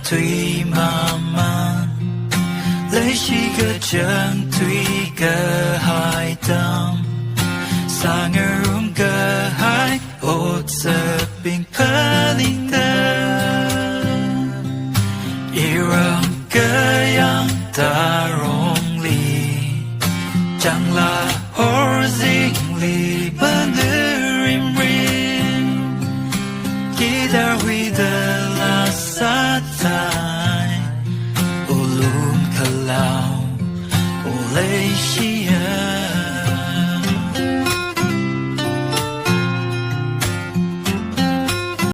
tuy mà man lấy chi cơ chân tuy cơ hai tâm sang rum cơ hai ốt giờ bình linh Irang kayang tarong li chẳng là hor ding li bên rim rim kita huy de la satai ulum kalau ulay siya